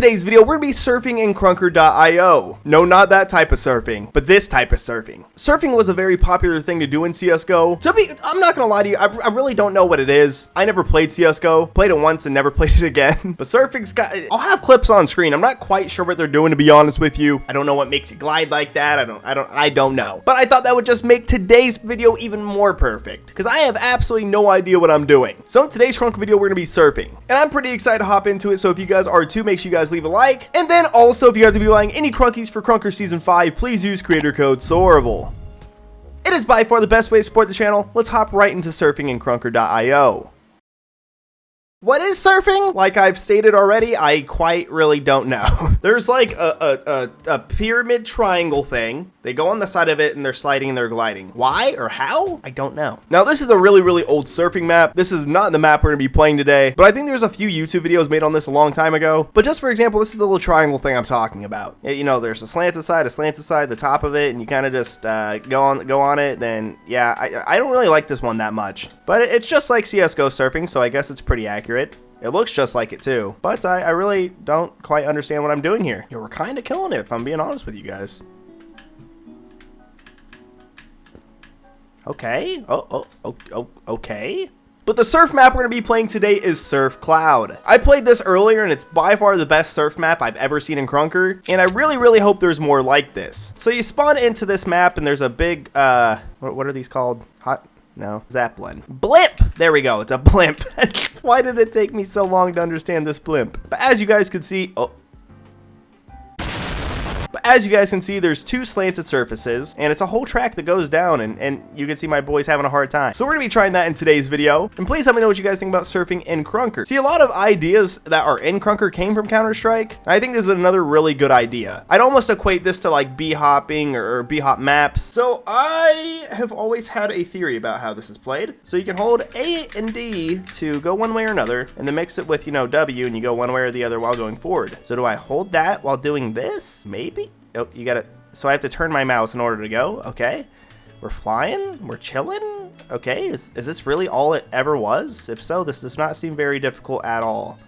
today's video, we're gonna be surfing in Krunker.io. No, not that type of surfing, but this type of surfing. Surfing was a very popular thing to do in CSGO. I'm not gonna lie to you, I really don't know what it is. I never played CSGO, played it once and never played it again. But surfing's got, I'll have clips on screen. I'm not quite sure what they're doing, to be honest with you. I don't know what makes it glide like that. I don't know. But I thought that would just make today's video even more perfect, because I have absolutely no idea what I'm doing. So in today's Krunker video, we're gonna be surfing, and I'm pretty excited to hop into it. So if you guys are too, make sure you guys leave a like. And then also, if you guys will be buying any Krunkies for Krunker Season 5, please use creator code SORABLE. It is by far the best way to support the channel. Let's hop right into surfing in Krunker.io. What is surfing? Like I've stated already, I quite really don't know. There's like a pyramid triangle thing. They go on the side of it and they're sliding and they're gliding. Why or how? I don't know. Now this is a really old surfing map. This is not the map we're gonna be playing today, but I think there's a few YouTube videos made on this a long time ago. But just for example, this is the little triangle thing I'm talking about. You know, there's a slanted side, the top of it, and you kind of just go on it. Then yeah, I don't really like this one that much, but it's just like CSGO surfing, so I guess it's pretty accurate. It looks just like it too, but I really don't quite understand what I'm doing here. Yo, we're kind of killing it, if I'm being honest with you guys. Okay. Okay. But the surf map we're going to be playing today is Surf Cloud. I played this earlier and it's by far the best surf map I've ever seen in Krunker, and I really hope there's more like this. So you spawn into this map and there's a big, what are these called? No, Zeppelin. Blimp! There we go, it's a blimp. Why did it take me so long to understand this blimp? But as you guys can see, there's two slanted surfaces, and it's a whole track that goes down, and you can see my boy's having a hard time. So we're gonna be trying that in today's video, and please let me know what you guys think about surfing in Krunker. See, a lot of ideas that are in Krunker came from Counter-Strike, and I think this is another really good idea. I'd almost equate this to like B-hopping or B-hop maps. So I have always had a theory about how this is played. So you can hold A and D to go one way or another, and then mix it with, you know, W, and you go one way or the other while going forward. So do I hold that while doing this? Maybe? Oh, you gotta, so I have to turn my mouse in order to go. Okay, we're flying, we're chilling. Okay, is this really all it ever was? If so, this does not seem very difficult at all.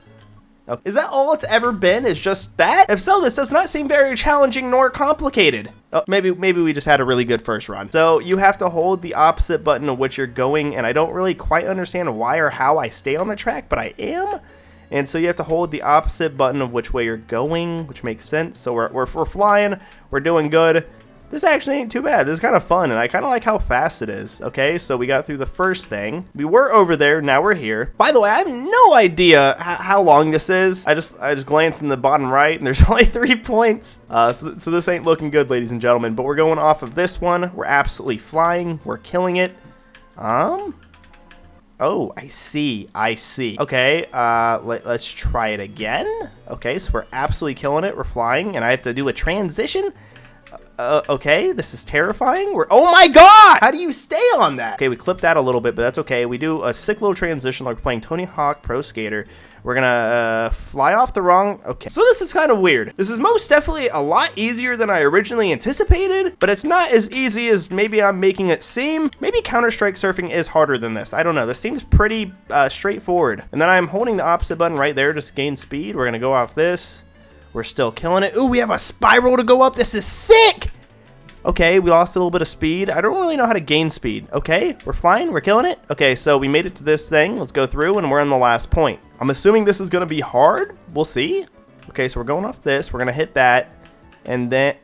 Okay. Is that all it's ever been, is just that? If so, this does not seem very challenging nor complicated. Oh, maybe we just had a really good first run. So you have to hold the opposite button of which you're going, and I don't really quite understand why or how I stay on the track, but I am. And so you have to hold the opposite button of which way you're going, which makes sense. So we're flying, we're doing good. This actually ain't too bad. This is kind of fun, and I kind of like how fast it is. Okay, so we got through the first thing. We were over there, now we're here. By the way, I have no idea how long this is. I just glanced in the bottom right, and there's only 3 points. So this ain't looking good, ladies and gentlemen. But we're going off of this one. We're absolutely flying. We're killing it. Oh, I see. Okay, let's try it again. Okay, so we're absolutely killing it. We're flying, and I have to do a transition. Okay, this is terrifying. Oh my god! How do you stay on that? Okay, we clipped that a little bit, but that's okay. We do a sick little transition like we're playing Tony Hawk Pro Skater. We're gonna fly off the wrong... Okay, so this is kind of weird. This is most definitely a lot easier than I originally anticipated, but it's not as easy as maybe I'm making it seem. Maybe Counter-Strike surfing is harder than this. I don't know. This seems pretty straightforward. And then I'm holding the opposite button right there to gain speed. We're gonna go off this. We're still killing it. Ooh, we have a spiral to go up. This is sick! Okay, we lost a little bit of speed. I don't really know how to gain speed. Okay, we're flying, we're killing it. Okay, so we made it to this thing. Let's go through, and we're on the last point. I'm assuming this is gonna be hard. We'll see. Okay, so we're going off this. We're gonna hit that, and then,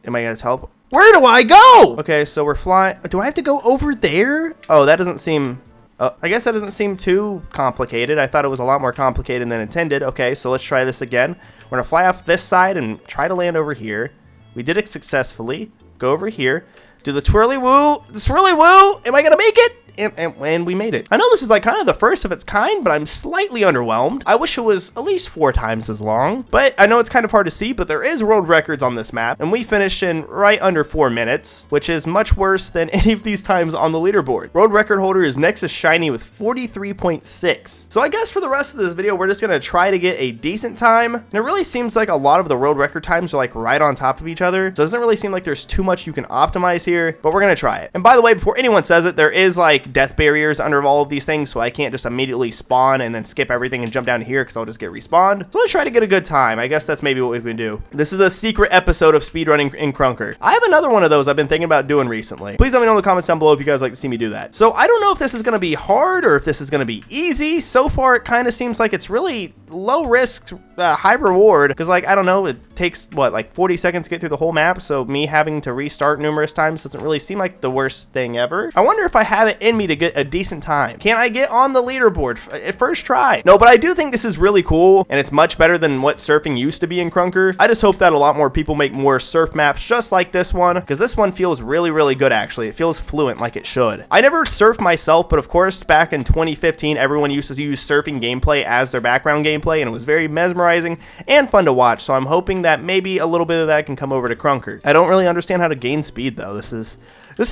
am I gonna teleport? Where do I go? Okay, so we're flying. Do I have to go over there? Oh, that doesn't seem, I guess that doesn't seem too complicated. I thought it was a lot more complicated than intended. Okay, so let's try this again. We're gonna fly off this side and try to land over here. We did it successfully. Go over here. Do the twirly woo. The swirly woo. Am I going to make it? And we made it. I know this is like kind of the first of its kind, but I'm slightly underwhelmed. I wish it was at least 4 times as long, but I know it's kind of hard to see, but there is world records on this map, and we finished in right under 4 minutes, which is much worse than any of these times on the leaderboard. World record holder is Nexus Shiny with 43.6. So I guess for the rest of this video, we're just going to try to get a decent time, and it really seems like a lot of the world record times are like right on top of each other, so it doesn't really seem like there's too much you can optimize here. here, but we're gonna try it. And by the way, before anyone says it, there is like death barriers under all of these things, so I can't just immediately spawn and then skip everything and jump down here because I'll just get respawned. So let's try to get a good time. I guess that's maybe what we can do. This is a secret episode of speedrunning in Krunker. I have another one of those I've been thinking about doing recently. Please let me know in the comments down below if you guys like to see me do that. So I don't know if this is gonna be hard or if this is gonna be easy. So far, it kind of seems like it's really low risk, high reward, because like, I don't know, it takes what, like 40 seconds to get through the whole map, so me having to restart numerous times doesn't really seem like the worst thing ever. I wonder if I have it in me to get a decent time. Can I get on the leaderboard at first try? No, but I do think this is really cool, and it's much better than what surfing used to be in Krunker. I just hope that a lot more people make more surf maps just like this one, because this one feels really, really good actually. It feels fluent like it should. I never surfed myself, but of course back in 2015, everyone used to use surfing gameplay as their background gameplay, and it was very mesmerizing and fun to watch, so I'm hoping that maybe a little bit of that can come over to Krunker. I don't really understand how to gain speed though. This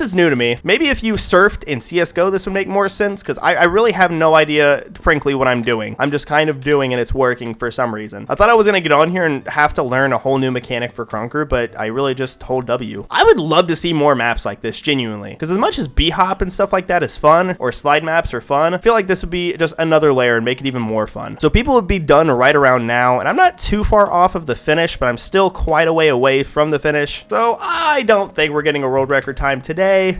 is new to me. Maybe if you surfed in CSGO, this would make more sense, because I really have no idea, frankly, what I'm doing. I'm just kind of doing, and it's working for some reason. I thought I was going to get on here and have to learn a whole new mechanic for Krunker, but I really just hold W. I would love to see more maps like this, genuinely, because as much as B-hop and stuff like that is fun, or slide maps are fun, I feel like this would be just another layer and make it even more fun. So people would be done right around now, and I'm not too far off of the finish, but I'm still quite a way away from the finish, so I don't think we're getting a world record time today.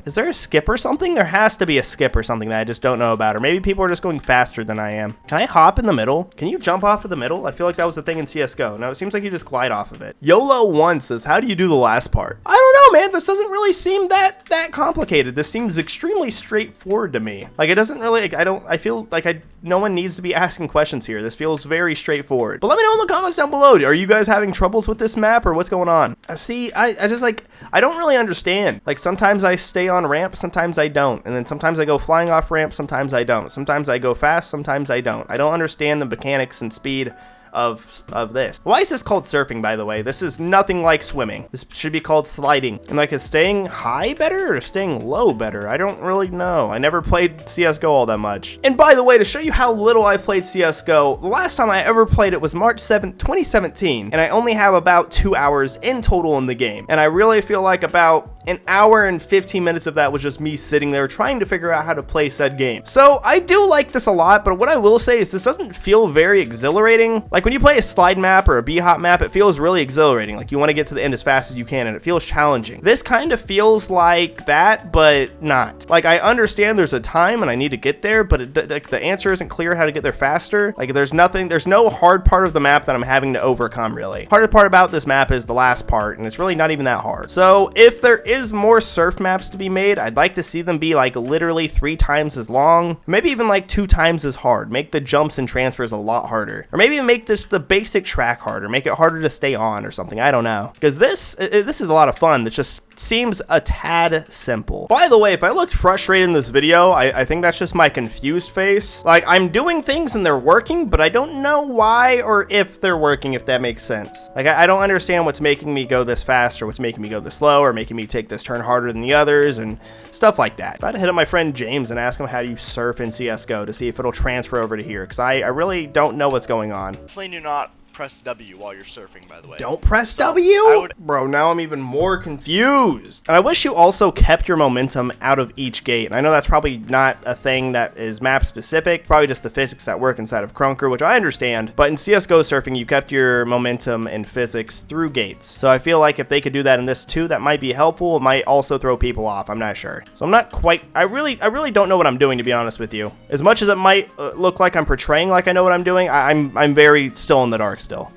Is there a skip or something? There has to be a skip or something that I just don't know about, or maybe people are just going faster than I am. Can I hop in the middle? Can you jump off of the middle? I feel like that was the thing in CSGO. No, it seems like you just glide off of it. YOLO1 says, how do you do the last part? I don't know, man. This doesn't really seem that complicated. This seems extremely straightforward to me. Like, it doesn't really, like, I feel like no one needs to be asking questions here. This feels very straightforward. But let me know in the comments down below. Are you guys having troubles with this map, or what's going on? See, I just like, I don't really understand. Like, sometimes I stay on ramp, sometimes I don't, and then sometimes I go flying off ramp, sometimes I don't. Sometimes I go fast, sometimes I don't. I don't understand the mechanics and speed of this. Why is this called surfing, by the way? This is nothing like swimming. This should be called sliding. And like, is staying high better or staying low better? I don't really know. I never played CSGO all that much. And by the way, to show you how little I played CSGO, the last time I ever played it was March 7th, 2017, and I only have about 2 hours in total in the game. And I really feel like about an hour and 15 minutes of that was just me sitting there trying to figure out how to play said game. So I do like this a lot, but what I will say is this doesn't feel very exhilarating. Like, when you play a slide map or a B-hop map, it feels really exhilarating. Like, you want to get to the end as fast as you can, and it feels challenging. This kind of feels like that, but not. Like, I understand there's a time and I need to get there, but like, the answer isn't clear how to get there faster. Like, there's no hard part of the map that I'm having to overcome, really. Hardest part about this map is the last part, and it's really not even that hard. So if there is more surf maps to be made, I'd like to see them be like literally 3 times as long, maybe even like 2 times as hard. Make the jumps and transfers a lot harder, or maybe make this the basic track harder, make it harder to stay on or something. I don't know, because this is a lot of fun. That just seems a tad simple. By the way, if I looked frustrated in this video, I think that's just my confused face. Like, I'm doing things and they're working, but I don't know why or if they're working, if that makes sense. Like, I don't understand what's making me go this fast or what's making me go this slow or making me take this turn harder than the others and stuff like that. If I had to hit up my friend James and ask him how do you surf in CSGO to see if it'll transfer over to here, because I really don't know what's going on. Definitely do not press W while you're surfing, by the way. Don't press W? Bro, now I'm even more confused. And I wish you also kept your momentum out of each gate. And I know that's probably not a thing that is map specific, probably just the physics that work inside of Krunker, which I understand. But in CSGO surfing, you kept your momentum and physics through gates. So I feel like if they could do that in this too, that might be helpful. It might also throw people off. I'm not sure. So I'm not quite, I really don't know what I'm doing, to be honest with you. As much as it might look like I'm portraying like I know what I'm doing, I'm very still in the dark still.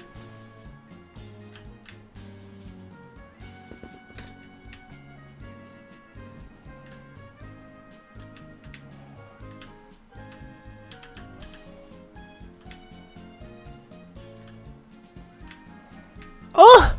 Oh!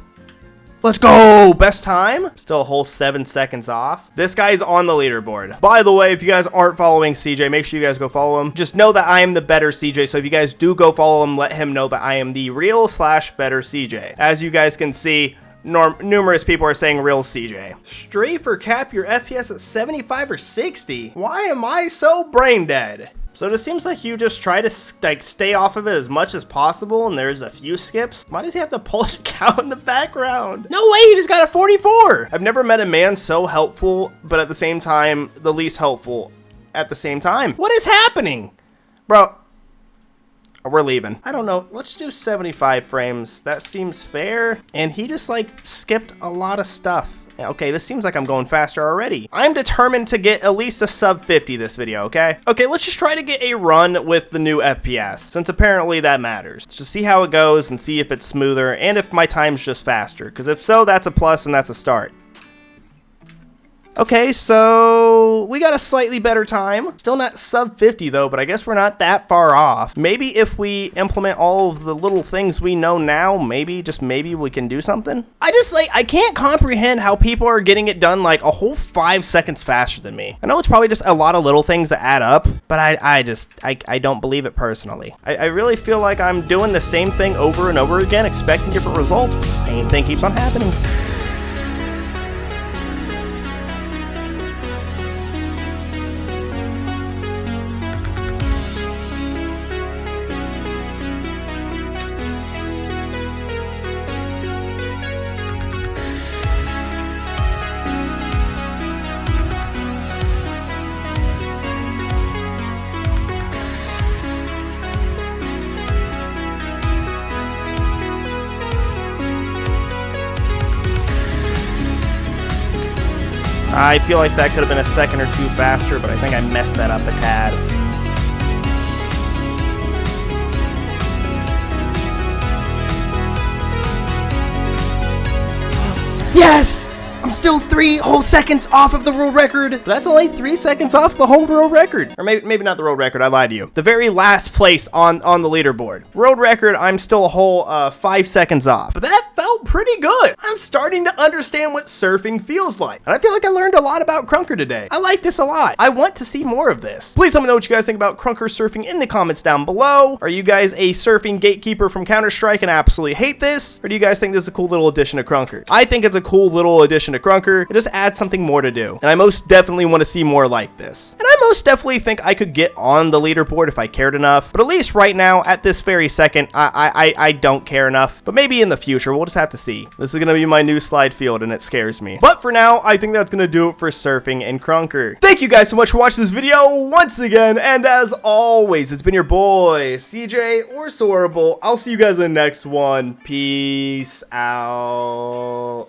Let's go! Best time? Still a whole 7 seconds off. This guy's on the leaderboard. By the way, if you guys aren't following CJ, make sure you guys go follow him. Just know that I am the better CJ, so if you guys do go follow him, let him know that I am the real / better CJ. As you guys can see, numerous people are saying real CJ. Strafe or cap your FPS at 75 or 60? Why am I so brain dead? So it seems like you just try to like stay off of it as much as possible, and there's a few skips. Why does he have the Polish cow in the background? No way, he just got a 44. I've never met a man so helpful, but at the same time, the least helpful at the same time. What is happening? Bro, we're leaving. I don't know, let's do 75 frames. That seems fair. And he just like skipped a lot of stuff. Okay, this seems like I'm going faster already. I'm determined to get at least a sub 50 this video, okay? Okay, let's just try to get a run with the new FPS, since apparently that matters. Let's just see how it goes and see if it's smoother and if my time's just faster, because if so, that's a plus and that's a start. Okay, so we got a slightly better time. Still not sub 50 though, but I guess we're not that far off. Maybe if we implement all of the little things we know now, maybe, just maybe we can do something. I can't comprehend how people are getting it done like a whole 5 seconds faster than me. I know it's probably just a lot of little things that add up, but I don't believe it personally. I really feel like I'm doing the same thing over and over again, expecting different results, but the same thing keeps on happening. I feel like that could have been a second or two faster, but I think I messed that up a tad. Yes! I'm still 3 whole seconds off of the world record. But that's only 3 seconds off the whole world record. Or maybe not the world record, I lied to you. The very last place on the leaderboard. World record, I'm still a whole 5 seconds off. But that felt pretty good. I'm starting to understand what surfing feels like. And I feel like I learned a lot about Krunker today. I like this a lot. I want to see more of this. Please let me know what you guys think about Krunker surfing in the comments down below. Are you guys a surfing gatekeeper from Counter-Strike and absolutely hate this? Or do you guys think this is a cool little addition to Krunker? I think it's a cool little addition to Krunker. It just adds something more to do. And I most definitely want to see more like this. And I most definitely think I could get on the leaderboard if I cared enough. But at least right now, at this very second, I don't care enough. But maybe in the future, we'll just have to see. This is going to be my new slide field and it scares me. But for now, I think that's going to do it for surfing and Krunker. Thank you guys so much for watching this video once again. And as always, it's been your boy, CJ Or Sorable. I'll see you guys in the next one. Peace out.